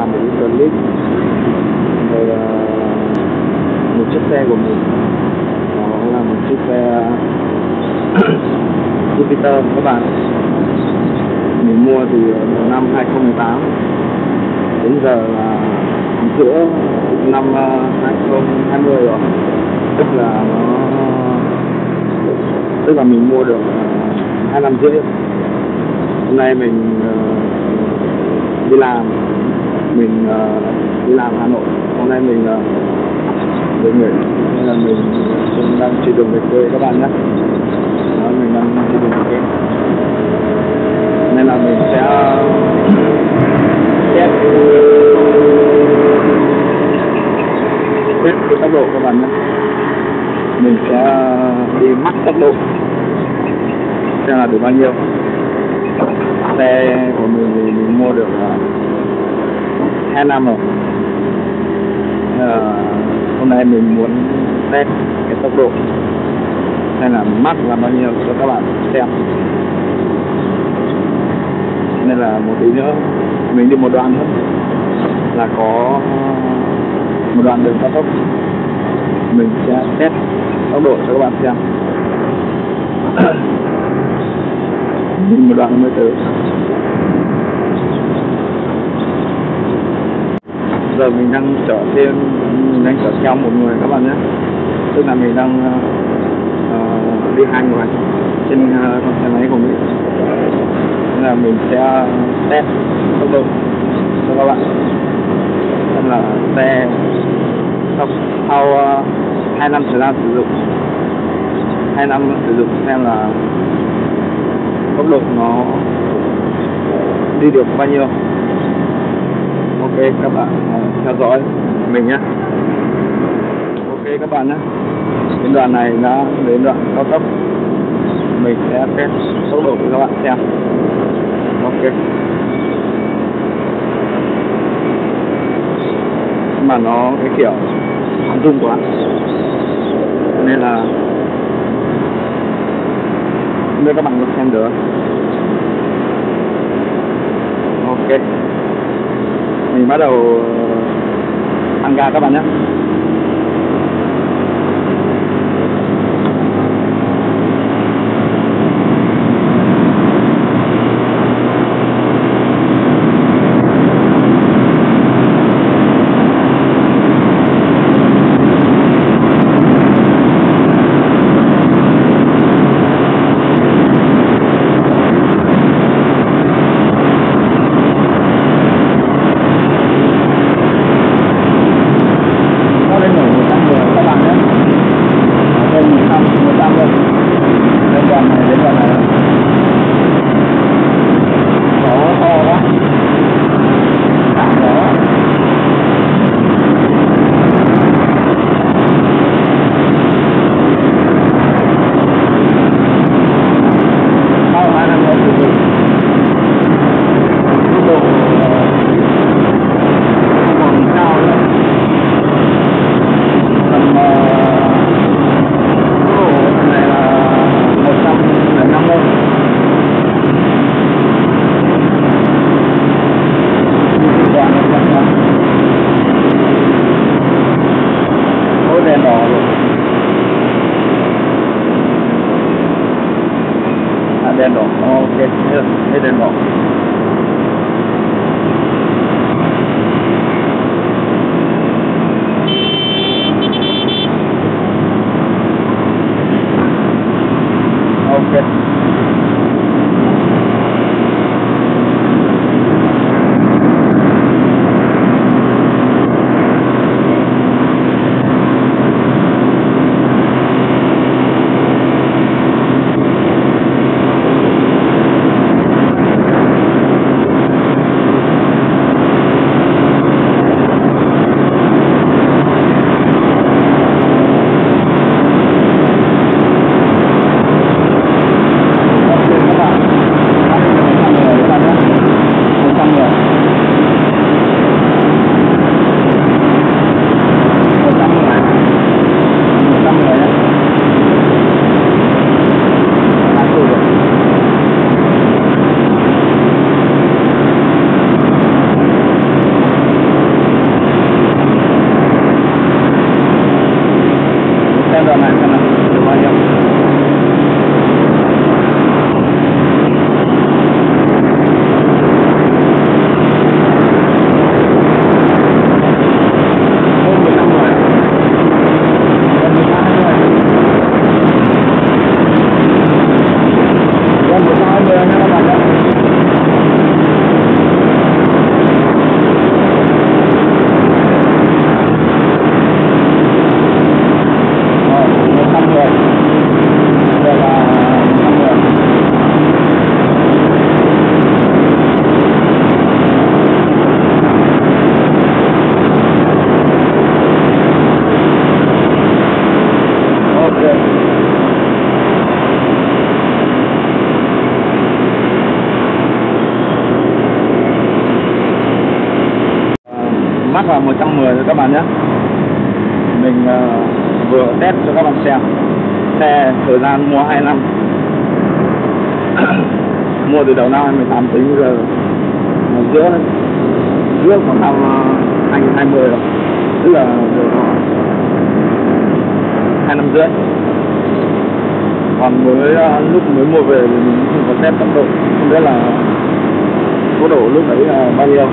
là một clip về một chiếc xe của mình. Đó là một chiếc xe Jupiter các bạn. Mình mua từ năm 2018 đến giờ là giữa năm 2020 rồi, tức là mình mua được 2 năm rưỡi. Hôm nay mình đi làm Hà Nội. Hôm nay mình về nghỉ nên là mình đang trên đường về quê các bạn nhé. Đó, mình đang trên đường về quê nên là mình sẽ test cái tốc độ các bạn nhé. Mình sẽ đi max tốc độ xem là được bao nhiêu. Xe của mình mua được 2 năm rồi. Hôm nay mình muốn test cái tốc độ xem là max là bao nhiêu cho các bạn xem. Nên là một tí nữa mình đi một đoạn nữa là có một đoạn đường cao tốc, mình sẽ test tốc độ cho các bạn xem. Đi một đoạn mới tới. Giờ mình đang chở theo một người các bạn nhé. Tức là mình đang đi 2 người trên con xe máy của mình. Nên là mình sẽ test tốc độ cho các bạn. Nên là xe sau 2 năm thời gian sử dụng, 2 năm sử dụng xem là tốc độ nó đi được bao nhiêu. Ok các bạn theo dõi mình nhé. Ok các bạn nhé. Đến đoạn này đã đến đoạn cao tốc, mình sẽ test tốc độ cho các bạn xem. Ok. Mà nó cái kiểu rung quá nên là không biết các bạn có xem được. Ok, mình bắt đầu tăng ga các bạn nhé. mắc vào 110 rồi các bạn nhé. Mình vừa test cho các bạn xem. Xe thời gian mua 2 năm. Mua từ đầu năm 2018 tính giờ giữa của năm 2020 rồi, tức là 2 năm rưỡi. Còn với lúc mới mua về thì mình không có test tốc độ, không biết là tốc độ lúc đấy là bao nhiêu.